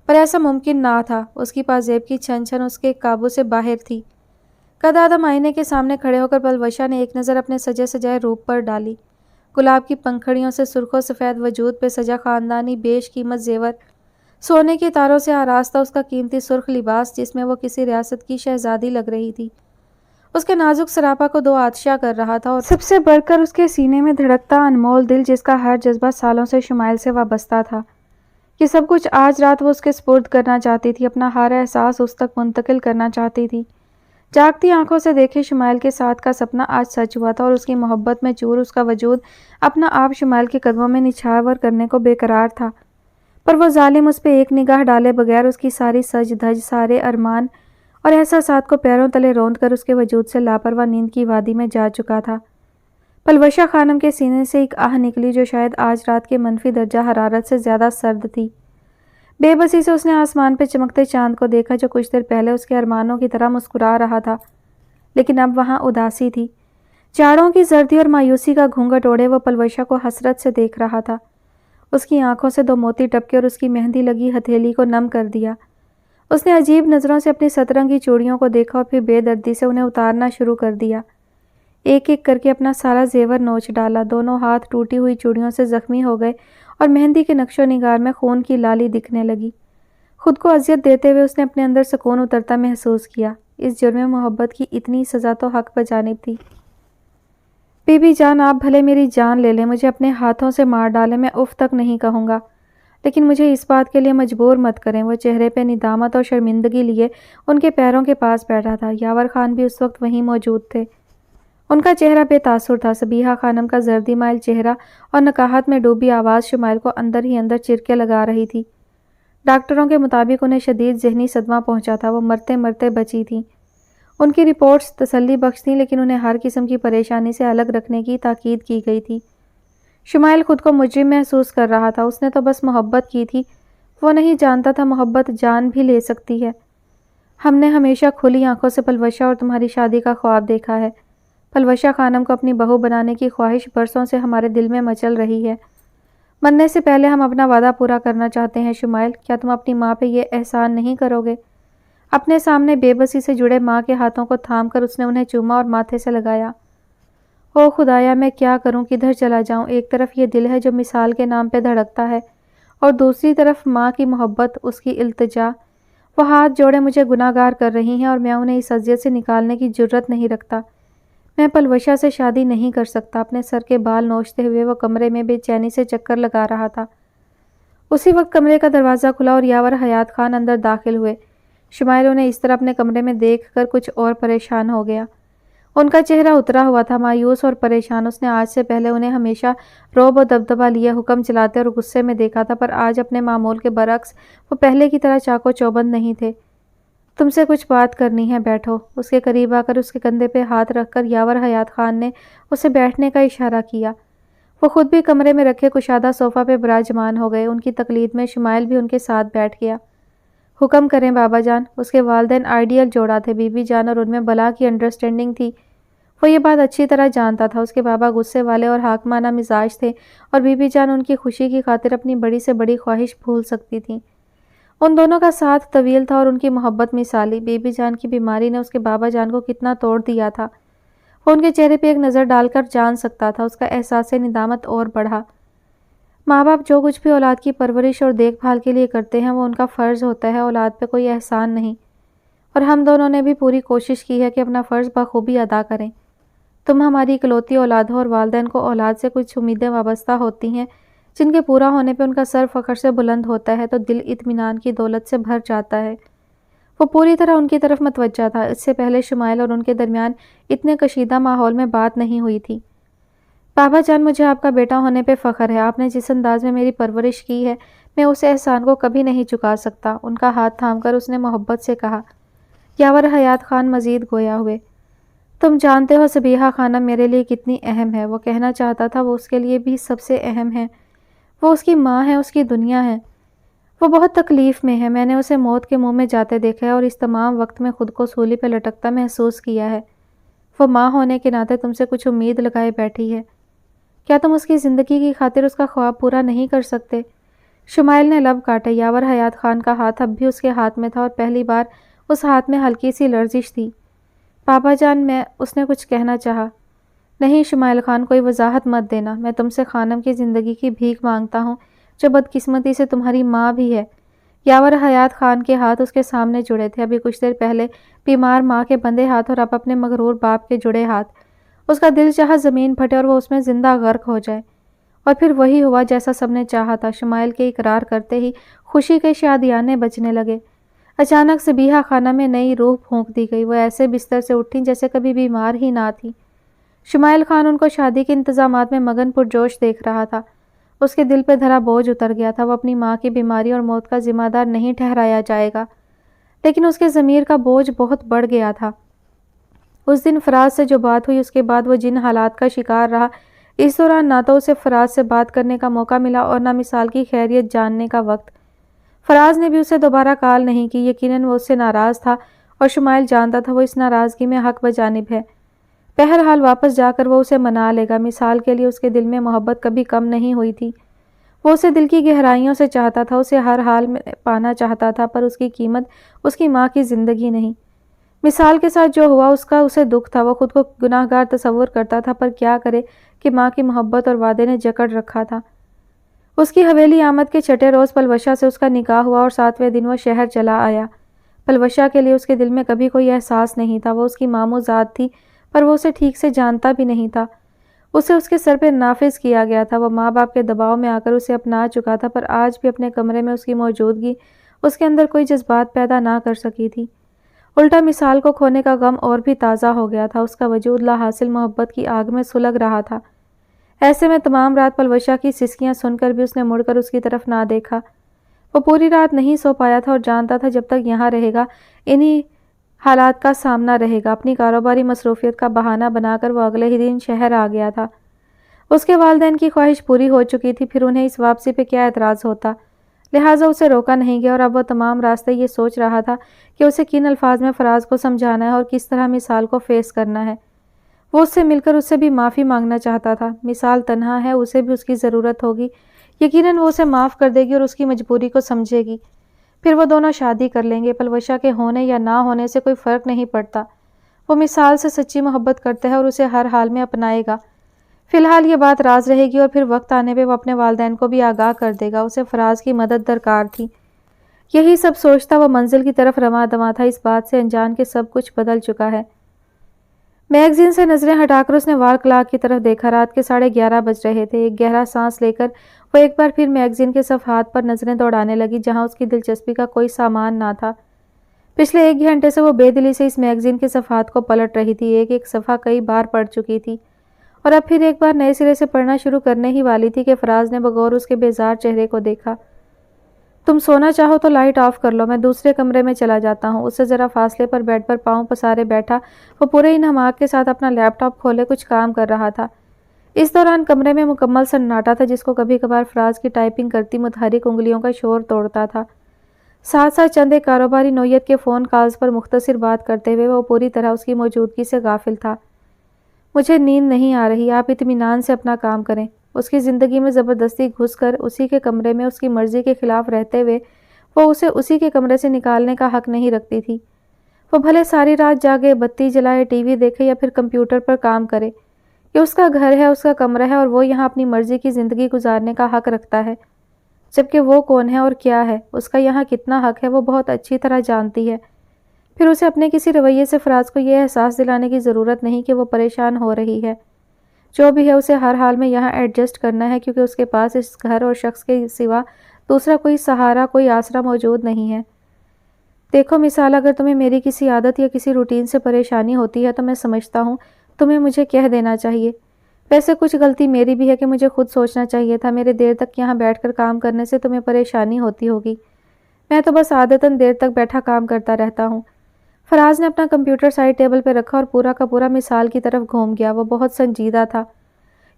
پر ایسا ممکن نہ تھا۔ اس کی پازیب کی چھن چھن اس کے قابو سے باہر تھی۔ قد آدم آئینے کے سامنے کھڑے ہو کر پلوشا نے ایک نظر اپنے سجے سجائے روپ پر ڈالی۔ گلاب کی پنکھڑیوں سے سرخ و سفید وجود پہ سجا خاندانی بیش قیمت زیور، سونے کے تاروں سے آراستہ اس کا قیمتی سرخ لباس جس میں وہ کسی ریاست کی شہزادی لگ رہی تھی، اس کے نازک سراپا کو 2 آتشا کر رہا تھا، اور سب سے بڑھ کر اس کے سینے میں دھڑکتا انمول دل جس کا ہر جذبہ سالوں سے شمائل سے وابستہ تھا۔ یہ سب کچھ آج رات وہ اس کے سپرد کرنا چاہتی تھی، اپنا ہر احساس اس تک منتقل کرنا چاہتی تھی۔ جاگتی آنکھوں سے دیکھے شمائل کے ساتھ کا سپنا آج سچ ہوا تھا، اور اس کی محبت میں چور اس کا وجود اپنا آپ شمائل کے قدموں میں نچھاور کرنے کو بے قرار تھا، پر وہ ظالم اس پہ ایک نگاہ ڈالے بغیر اس کی ساری سج دھج، سارے ارمان اور احساسات کو پیروں تلے روند کر اس کے وجود سے لاپرواہ نیند کی وادی میں جا چکا تھا۔ پلوشا خانم کے سینے سے ایک آہ نکلی جو شاید آج رات کے منفی درجہ حرارت سے زیادہ سرد تھی۔ بے بسی سے اس نے آسمان پہ چمکتے چاند کو دیکھا جو کچھ دیر پہلے اس کے ارمانوں کی طرح مسکرا رہا تھا، لیکن اب وہاں اداسی تھی۔ چاڑوں کی زردی اور مایوسی کا گھونگھٹ اوڑھے وہ پلوشا کو حسرت سے دیکھ رہا تھا۔ اس کی آنکھوں سے 2 موتی ٹپکے اور اس کی مہندی لگی ہتھیلی کو نم کر دیا۔ اس نے عجیب نظروں سے اپنی سترنگی چوڑیوں کو دیکھا اور پھر بے دردی سے انہیں اتارنا شروع کر دیا۔ ایک ایک کر کے اپنا سارا زیور نوچ ڈالا۔ دونوں ہاتھ ٹوٹی ہوئی چوڑیوں سے زخمی ہو گئے اور مہندی کے نقش و نگار میں خون کی لالی دکھنے لگی۔ خود کو اذیت دیتے ہوئے اس نے اپنے اندر سکون اترتا محسوس کیا۔ اس جرم محبت کی اتنی سزا تو حق بجانب تھی۔ بی بی جان، آپ بھلے میری جان لے لیں، مجھے اپنے ہاتھوں سے مار ڈالیں، میں اف تک نہیں کہوں گا، لیکن مجھے اس بات کے لیے مجبور مت کریں۔ وہ چہرے پہ ندامت اور شرمندگی لیے ان کے پیروں کے پاس بیٹھا تھا۔ یاور خان بھی اس وقت وہیں موجود تھے۔ ان کا چہرہ بے تاثر تھا۔ سبیحہ خانم کا زردی مائل چہرہ اور نکاہت میں ڈوبی آواز شمائل کو اندر ہی اندر چرکے لگا رہی تھی۔ ڈاکٹروں کے مطابق انہیں شدید ذہنی صدمہ پہنچا تھا، وہ مرتے مرتے بچی تھیں۔ ان کی رپورٹس تسلی بخش تھیں، لیکن انہیں ہر قسم کی پریشانی سے الگ رکھنے کی تاکید کی گئی تھی۔ شمائل خود کو مجرم محسوس کر رہا تھا۔ اس نے تو بس محبت کی تھی، وہ نہیں جانتا تھا محبت جان بھی لے سکتی ہے۔ ہم نے ہمیشہ کھلی آنکھوں سے پلوشہ اور تمہاری شادی کا خواب دیکھا ہے۔ پلوشہ خانم کو اپنی بہو بنانے کی خواہش برسوں سے ہمارے دل میں مچل رہی ہے۔ مرنے سے پہلے ہم اپنا وعدہ پورا کرنا چاہتے ہیں شمائل، کیا تم اپنی ماں پہ یہ احسان نہیں کرو گے؟ اپنے سامنے بے بسی سے جڑے ماں کے ہاتھوں کو تھام کر اس نے انہیں چوما اور ماتھے سے لگایا۔ او خدایا، میں کیا کروں، کدھر چلا جاؤں؟ ایک طرف یہ دل ہے جو مثال کے نام پہ دھڑکتا ہے، اور دوسری طرف ماں کی محبت، اس کی التجا۔ وہ ہاتھ جوڑے مجھے گناہگار کر رہی ہیں اور میں انہیں اس اذیت سے نکالنے کی جرت نہیں رکھتا۔ میں پلوشہ سے شادی نہیں کر سکتا۔ اپنے سر کے بال نوچتے ہوئے وہ کمرے میں بے چینی سے چکر لگا رہا تھا۔ اسی وقت کمرے کا دروازہ کھلا اور یاور حیات خان اندر داخل ہوئے۔ شمائل انہیں اس طرح اپنے کمرے میں دیکھ کر کچھ اور پریشان ہو گیا۔ ان کا چہرہ اترا ہوا تھا، مایوس اور پریشان۔ اس نے آج سے پہلے انہیں ہمیشہ رعب و دبدبہ لیے حکم چلاتے اور غصے میں دیکھا تھا، پر آج اپنے معمول کے برعکس وہ پہلے کی طرح چاق و چوبند نہیں تھے۔ تم سے کچھ بات کرنی ہے، بیٹھو۔ اس کے قریب آ کر اس کے کندھے پہ ہاتھ رکھ کر یاور حیات خان نے اسے بیٹھنے کا اشارہ کیا۔ وہ خود بھی کمرے میں رکھے کشادہ صوفہ پہ براجمان ہو گئے۔ ان کی تقلید میں شمائل بھی ان کے ساتھ بیٹھ گیا۔ حکم کریں بابا جان۔ اس کے والدین آئیڈیل جوڑا تھے، بی بی جان اور ان میں بلا کی انڈرسٹینڈنگ تھی۔ وہ یہ بات اچھی طرح جانتا تھا۔ اس کے بابا غصے والے اور حاکمانہ مزاج تھے، اور بی بی جان ان کی خوشی کی خاطر اپنی بڑی سے بڑی خواہش بھول سکتی تھیں۔ ان دونوں کا ساتھ طویل تھا اور ان کی محبت مثالی۔ بی بی جان کی بیماری نے اس کے بابا جان کو کتنا توڑ دیا تھا، وہ ان کے چہرے پہ ایک نظر ڈال کر جان سکتا تھا۔ اس کا احساس ندامت اور بڑھا۔ ماں باپ جو کچھ بھی اولاد کی پرورش اور دیکھ بھال کے لیے کرتے ہیں وہ ان کا فرض ہوتا ہے، اولاد پہ کوئی احسان نہیں، اور ہم دونوں نے بھی پوری کوشش کی ہے کہ اپنا فرض بخوبی ادا کریں۔ تم ہماری اکلوتی اولاد ہو اور والدین کو اولاد سے کچھ امیدیں وابستہ ہوتی ہیں جن کے پورا ہونے پہ ان کا سر فخر سے بلند ہوتا ہے تو دل اطمینان کی دولت سے بھر جاتا ہے۔ وہ پوری طرح ان کی طرف متوجہ تھا۔ اس سے پہلے شمائل اور ان کے درمیان اتنے کشیدہ ماحول میں بات نہیں ہوئی تھی۔ بابا جان، مجھے آپ کا بیٹا ہونے پہ فخر ہے۔ آپ نے جس انداز میں میری پرورش کی ہے، میں اس احسان کو کبھی نہیں چکا سکتا۔ ان کا ہاتھ تھام کر اس نے محبت سے کہا۔ یاور حیات خان مزید گویا ہوئے۔ تم جانتے ہو صبیحہ خانم میرے لیے کتنی اہم ہے۔ وہ کہنا چاہتا تھا وہ اس کے لیے بھی سب سے اہم ہے۔ وہ اس کی ماں ہے، اس کی دنیا ہے۔ وہ بہت تکلیف میں ہے۔ میں نے اسے موت کے منہ میں جاتے دیکھا ہے اور اس تمام وقت میں خود کو سولی پہ لٹکتا محسوس کیا ہے۔ وہ ماں ہونے کے ناطے تم سے کچھ امید لگائے بیٹھی ہے۔ کیا تم اس کی زندگی کی خاطر اس کا خواب پورا نہیں کر سکتے؟ شمائل نے لب کاٹے۔ یاور حیات خان کا ہاتھ اب بھی اس کے ہاتھ میں تھا اور پہلی بار اس ہاتھ میں ہلکی سی لرزش تھی۔ بابا جان، اس نے کچھ کہنا چاہا۔ نہیں شمائل خان، کوئی وضاحت مت دینا۔ میں تم سے خانم کی زندگی کی بھیک مانگتا ہوں جو بدقسمتی سے تمہاری ماں بھی ہے۔ یاور حیات خان کے ہاتھ اس کے سامنے جڑے تھے، ابھی کچھ دیر پہلے بیمار ماں کے بندھے ہاتھ اور اب اپنے مغرور باپ کے جڑے ہاتھ۔ اس کا دل چاہا زمین پھٹے اور وہ اس میں زندہ غرق ہو جائے، اور پھر وہی ہوا جیسا سب نے چاہا تھا۔ شمائل کے اقرار کرتے ہی خوشی کے شادیانے بجنے لگے۔ اچانک صبیحہ خانم میں نئی روح پھونک دی گئی۔ وہ ایسے بستر سے اٹھیں جیسے کبھی بیمار ہی نہ تھی۔ شمائل خان ان کو شادی کے انتظامات میں مگن پرجوش دیکھ رہا تھا۔ اس کے دل پہ دھرا بوجھ اتر گیا تھا۔ وہ اپنی ماں کی بیماری اور موت کا ذمہ دار نہیں ٹھہرایا جائے گا، لیکن اس کے ضمیر کا بوجھ بہت بڑھ گیا تھا۔ اس دن فراز سے جو بات ہوئی، اس کے بعد وہ جن حالات کا شکار رہا، اس دوران نہ تو اسے فراز سے بات کرنے کا موقع ملا اور نہ مثال کی خیریت جاننے کا وقت۔ فراز نے بھی اسے دوبارہ کال نہیں کی۔ یقیناً وہ اس سے ناراض تھا اور شمائل جانتا تھا وہ اس ناراضگی میں حق بجانب ہے۔ بہرحال واپس جا کر وہ اسے منا لے گا۔ مثال کے لیے اس کے دل میں محبت کبھی کم نہیں ہوئی تھی۔ وہ اسے دل کی گہرائیوں سے چاہتا تھا، اسے ہر حال میں پانا چاہتا تھا، پر اس کی قیمت اس کی ماں کی زندگی نہیں۔ مثال کے ساتھ جو ہوا اس کا اسے دکھ تھا۔ وہ خود کو گناہگار تصور کرتا تھا، پر کیا کرے کہ ماں کی محبت اور وعدے نے جکڑ رکھا تھا۔ اس کی حویلی آمد کے چھٹے روز پلوشہ سے اس کا نکاح ہوا اور 7ویں دن وہ شہر چلا آیا۔ پلوشہ کے لیے اس کے دل میں کبھی کوئی احساس نہیں تھا۔ وہ اس کی ماموں ذات تھی، پر وہ اسے ٹھیک سے جانتا بھی نہیں تھا۔ اسے اس کے سر پہ نافذ کیا گیا تھا۔ وہ ماں باپ کے دباؤ میں آ کر اسے اپنا چکا تھا، پر آج بھی اپنے کمرے میں اس کی موجودگی اس کے اندر کوئی جذبات پیدا نہ کر سکی تھی۔ الٹا مثال کو کھونے کا غم اور بھی تازہ ہو گیا تھا۔ اس کا وجود لا حاصل محبت کی آگ میں سلگ رہا تھا۔ ایسے میں تمام رات پلوشہ کی سسکیاں سن کر بھی اس نے مڑ کر اس کی طرف نہ دیکھا۔ وہ پوری رات نہیں سو پایا تھا اور جانتا تھا جب تک یہاں رہے گا انہی حالات کا سامنا رہے گا۔ اپنی کاروباری مصروفیت کا بہانہ بنا کر وہ اگلے ہی دن شہر آ گیا تھا۔ اس کے والدین کی خواہش پوری ہو چکی تھی، پھر انہیں اس واپسی پہ کیا اعتراض ہوتا، لہٰذا اسے روکا نہیں گیا، اور اب وہ تمام راستے یہ سوچ رہا تھا کہ اسے کن الفاظ میں فراز کو سمجھانا ہے اور کس طرح مثال کو فیس کرنا ہے۔ وہ اس سے مل کر اس سے بھی معافی مانگنا چاہتا تھا۔ مثال تنہا ہے، اسے بھی اس کی ضرورت ہوگی، یقیناً وہ اسے معاف کر دے گی اور اس کی مجبوری کو سمجھے گی۔ پھر وہ دونوں شادی کر لیں گے۔ پلوشا کے ہونے یا نہ ہونے سے کوئی فرق نہیں پڑتا، وہ مثال سے سچی محبت کرتا ہے اور اسے ہر حال میں اپنائے گا۔ فی الحال یہ بات راز رہے گی اور پھر وقت آنے پہ وہ اپنے والدین کو بھی آگاہ کر دے گا۔ اسے فراز کی مدد درکار تھی۔ یہی سب سوچتا وہ منزل کی طرف رواں دواں تھا، اس بات سے انجان کہ سب کچھ بدل چکا ہے۔ میگزین سے نظریں ہٹا کر اس نے وال کلاک کی طرف دیکھا۔ رات کے 11:30 بج رہے تھے۔ ایک گہرا سانس لے کر وہ ایک بار پھر میگزین کے صفحات پر نظریں دوڑانے لگی، جہاں اس کی دلچسپی کا کوئی سامان نہ تھا۔ پچھلے 1 گھنٹے سے وہ بے دلی سے اس میگزین کے صفحات کو پلٹ رہی تھی، ایک ایک صفحہ کئی بار پڑھ چکی تھی، اور اب پھر ایک بار نئے سرے سے پڑھنا شروع کرنے ہی والی تھی کہ فراز نے بغور اس کے بیزار چہرے کو دیکھا۔ تم سونا چاہو تو لائٹ آف کر لو، میں دوسرے کمرے میں چلا جاتا ہوں۔ اس سے ذرا فاصلے پر بیڈ پر پاؤں پسارے بیٹھا وہ پورے انہماک کے ساتھ اپنا لیپ ٹاپ کھولے کچھ کام کر رہا تھا۔ اس دوران کمرے میں مکمل سناٹا تھا، جس کو کبھی کبھار فراز کی ٹائپنگ کرتی متحرک انگلیوں کا شور توڑتا تھا۔ ساتھ ساتھ چند ایک کاروباری نوعیت کے فون کالز پر مختصر بات کرتے ہوئے وہ پوری طرح اس کی موجودگی سے غافل تھا۔ مجھے نیند نہیں آ رہی، آپ اطمینان سے اپنا کام کریں۔ اس کی زندگی میں زبردستی گھس کر اسی کے کمرے میں اس کی مرضی کے خلاف رہتے ہوئے وہ اسے اسی کے کمرے سے نکالنے کا حق نہیں رکھتی تھی۔ وہ بھلے ساری رات جاگے، بتی جلائے، ٹی وی دیکھے یا پھر کمپیوٹر پر کام کرے، یہ اس کا گھر ہے، اس کا کمرہ ہے، اور وہ یہاں اپنی مرضی کی زندگی گزارنے کا حق رکھتا ہے۔ جبکہ وہ کون ہے اور کیا ہے، اس کا یہاں کتنا حق ہے، وہ بہت اچھی طرح جانتی ہے۔ پھر اسے اپنے کسی رویے سے فراز کو یہ احساس دلانے کی ضرورت نہیں کہ وہ پریشان ہو رہی ہے۔ جو بھی ہے اسے ہر حال میں یہاں ایڈجسٹ کرنا ہے، کیونکہ اس کے پاس اس گھر اور شخص کے سوا دوسرا کوئی سہارا، کوئی آسرا موجود نہیں ہے۔ دیکھو مثال، اگر تمہیں میری کسی عادت یا کسی روٹین سے پریشانی ہوتی ہے تو میں سمجھتا ہوں تمہیں مجھے کہہ دینا چاہیے۔ ویسے کچھ غلطی میری بھی ہے کہ مجھے خود سوچنا چاہیے تھا۔ میرے دیر تک یہاں بیٹھ کر کام کرنے سے تمہیں پریشانی ہوتی ہوگی، میں تو بس عادتاً دیر تک بیٹھا کام کرتا رہتا ہوں۔ فراز نے اپنا کمپیوٹر سائڈ ٹیبل پہ رکھا اور پورا کا پورا مثال کی طرف گھوم گیا۔ وہ بہت سنجیدہ تھا۔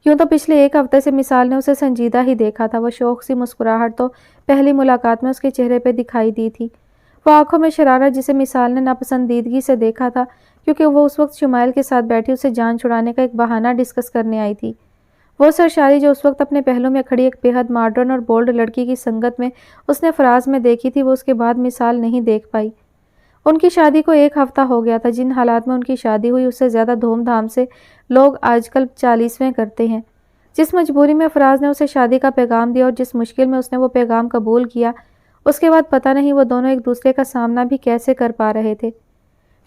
یوں تو پچھلے 1 ہفتے سے مثال نے اسے سنجیدہ ہی دیکھا تھا۔ وہ شوق سی مسکراہٹ تو پہلی ملاقات میں اس کے چہرے پہ دکھائی دی تھی۔ وہ آنکھوں میں شرارت جسے مثال نے ناپسندیدگی سے دیکھا تھا، کیونکہ وہ اس وقت شمائل کے ساتھ بیٹھی اسے جان چھڑانے کا ایک بہانہ ڈسکس کرنے آئی تھی۔ وہ سرشاری جو اس وقت اپنے پہلو میں کھڑی ایک بے حد ماڈرن اور بولڈ لڑکی کی سنگت میں اس نے فراز میں دیکھی تھی، وہ اس کے بعد مثال نہیں دیکھ پائی۔ ان کی شادی کو 1 ہفتہ ہو گیا تھا۔ جن حالات میں ان کی شادی ہوئی اس سے زیادہ دھوم دھام سے لوگ آج کل 40ویں کرتے ہیں۔ جس مجبوری میں فراز نے اسے شادی کا پیغام دیا اور جس مشکل میں اس نے وہ پیغام قبول کیا، اس کے بعد پتہ نہیں وہ دونوں ایک دوسرے کا سامنا بھی کیسے کر پا رہے تھے۔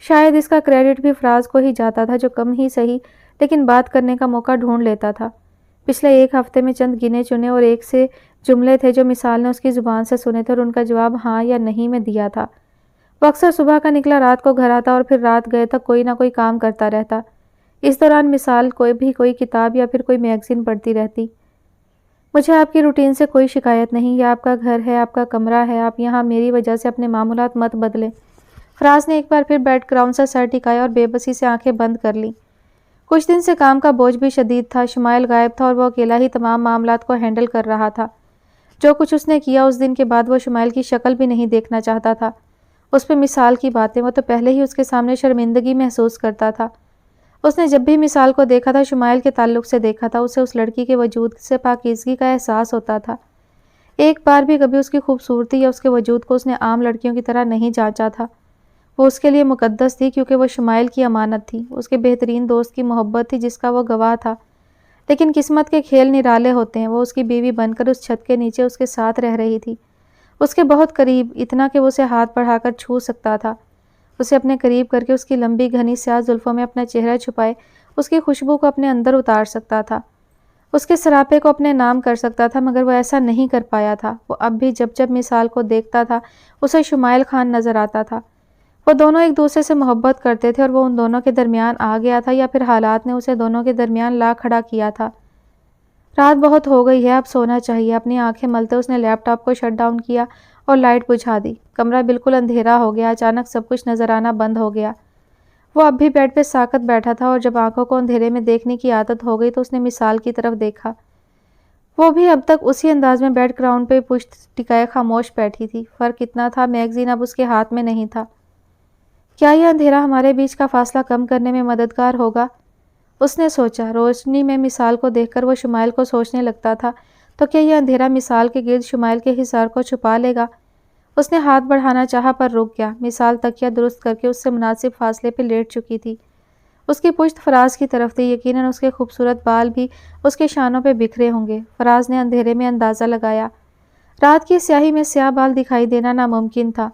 شاید اس کا کریڈٹ بھی فراز کو ہی جاتا تھا، جو کم ہی صحیح لیکن بات کرنے کا موقع ڈھونڈ لیتا تھا۔ پچھلے 1 ہفتے میں چند گنے چنے اور ایک سے جملے تھے جو مثال نے اس کی زبان سے سنے تھے اور ان کا جواب ہاں یا نہیں میں دیا تھا۔ وہ اکثر صبح کا نکلا رات کو گھر آتا اور پھر رات گئے تک کوئی نہ کوئی کام کرتا رہتا۔ اس دوران مثال کوئی کتاب یا پھر کوئی میگزین پڑھتی رہتی۔ مجھے آپ کی روٹین سے کوئی شکایت نہیں، یہ آپ کا گھر ہے، آپ کا کمرہ ہے، آپ یہاں میری وجہ سے اپنے معمولات مت بدلیں۔ فراز نے ایک بار پھر بیڈ گراؤنڈ سے سر ٹکایا اور بے بسی سے آنکھیں بند کر لیں۔ کچھ دن سے کام کا بوجھ بھی شدید تھا۔ شمائل غائب تھا اور وہ اکیلا ہی تمام معاملات کو ہینڈل کر رہا تھا۔ جو کچھ اس نے کیا اس دن کے بعد وہ شمائل کی شکل بھی نہیں دیکھنا چاہتا تھا۔ اس پہ مثال کی باتیں، وہ تو پہلے ہی اس کے سامنے شرمندگی محسوس کرتا تھا۔ اس نے جب بھی مثال کو دیکھا تھا شمائل کے تعلق سے دیکھا تھا، اسے اس لڑکی کے وجود سے پاکیزگی کا احساس ہوتا تھا۔ ایک بار بھی کبھی اس کی خوبصورتی یا اس کے وجود کو اس نے عام لڑکیوں کی طرح نہیں جانچا تھا۔ وہ اس کے لیے مقدس تھی کیونکہ وہ شمائل کی امانت تھی، اس کے بہترین دوست کی محبت تھی جس کا وہ گواہ تھا۔ لیکن قسمت کے کھیل نرالے ہوتے ہیں۔ وہ اس کی بیوی بن کر اس چھت کے نیچے اس کے ساتھ رہ رہی تھی، اس کے بہت قریب، اتنا کہ وہ اسے ہاتھ بڑھا کر چھو سکتا تھا، اسے اپنے قریب کر کے اس کی لمبی گھنی سیاہ زلفوں میں اپنا چہرہ چھپائے اس کی خوشبو کو اپنے اندر اتار سکتا تھا، اس کے سراپے کو اپنے نام کر سکتا تھا، مگر وہ ایسا نہیں کر پایا تھا۔ وہ اب بھی جب مثال کو دیکھتا تھا اسے شمائل خان نظر آتا تھا۔ وہ دونوں ایک دوسرے سے محبت کرتے تھے اور وہ ان دونوں کے درمیان آ گیا تھا یا پھر حالات نے اسے دونوں کے درمیان لا کھڑا کیا تھا۔ رات بہت ہو گئی ہے، اب سونا چاہیے۔ اپنی آنکھیں ملتے اس نے لیپ ٹاپ کو شٹ ڈاؤن کیا اور لائٹ بجھا دی۔ کمرہ بالکل اندھیرا ہو گیا۔ اچانک سب کچھ نظر آنا بند ہو گیا۔ وہ اب بھی بیڈ پہ ساکت بیٹھا تھا اور جب آنکھوں کو اندھیرے میں دیکھنے کی عادت ہو گئی تو اس نے مثال کی طرف دیکھا۔ وہ بھی اب تک اسی انداز میں بیڈ گراؤنڈ پہ پشت ٹکائے خاموش بیٹھی تھی۔ فرق اتنا تھا، میگزین اب اس کے ہاتھ میں نہیں تھا۔ کیا یہ اندھیرا ہمارے بیچ کا فاصلہ کم کرنے میں مددگار ہوگا؟ اس نے سوچا۔ روشنی میں مثال کو دیکھ کر وہ شمائل کو سوچنے لگتا تھا، تو کیا یہ اندھیرا مثال کے گرد شمائل کے حصار کو چھپا لے گا؟ اس نے ہاتھ بڑھانا چاہا پر رک گیا۔ مثال تکیہ درست کر کے اس سے مناسب فاصلے پہ لیٹ چکی تھی۔ اس کی پشت فراز کی طرف تھی۔ یقیناً اس کے خوبصورت بال بھی اس کے شانوں پہ بکھرے ہوں گے۔ فراز نے اندھیرے میں اندازہ لگایا۔ رات کی سیاہی میں سیاہ بال دکھائی دینا ناممکن تھا۔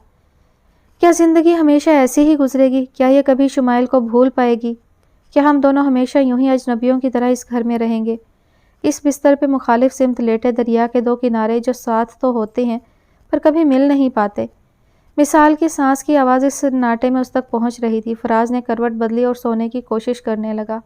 کیا زندگی ہمیشہ ایسے ہی گزرے گی؟ کیا یہ کبھی شمائل کو بھول پائے گی؟ کیا ہم دونوں ہمیشہ یوں ہی اجنبیوں کی طرح اس گھر میں رہیں گے؟ اس بستر پہ مخالف سمت لیٹے دریا کے دو کنارے جو ساتھ تو ہوتے ہیں پر کبھی مل نہیں پاتے۔ مثال کی سانس کی آواز اس سناٹے میں اس تک پہنچ رہی تھی۔ فراز نے کروٹ بدلی اور سونے کی کوشش کرنے لگا۔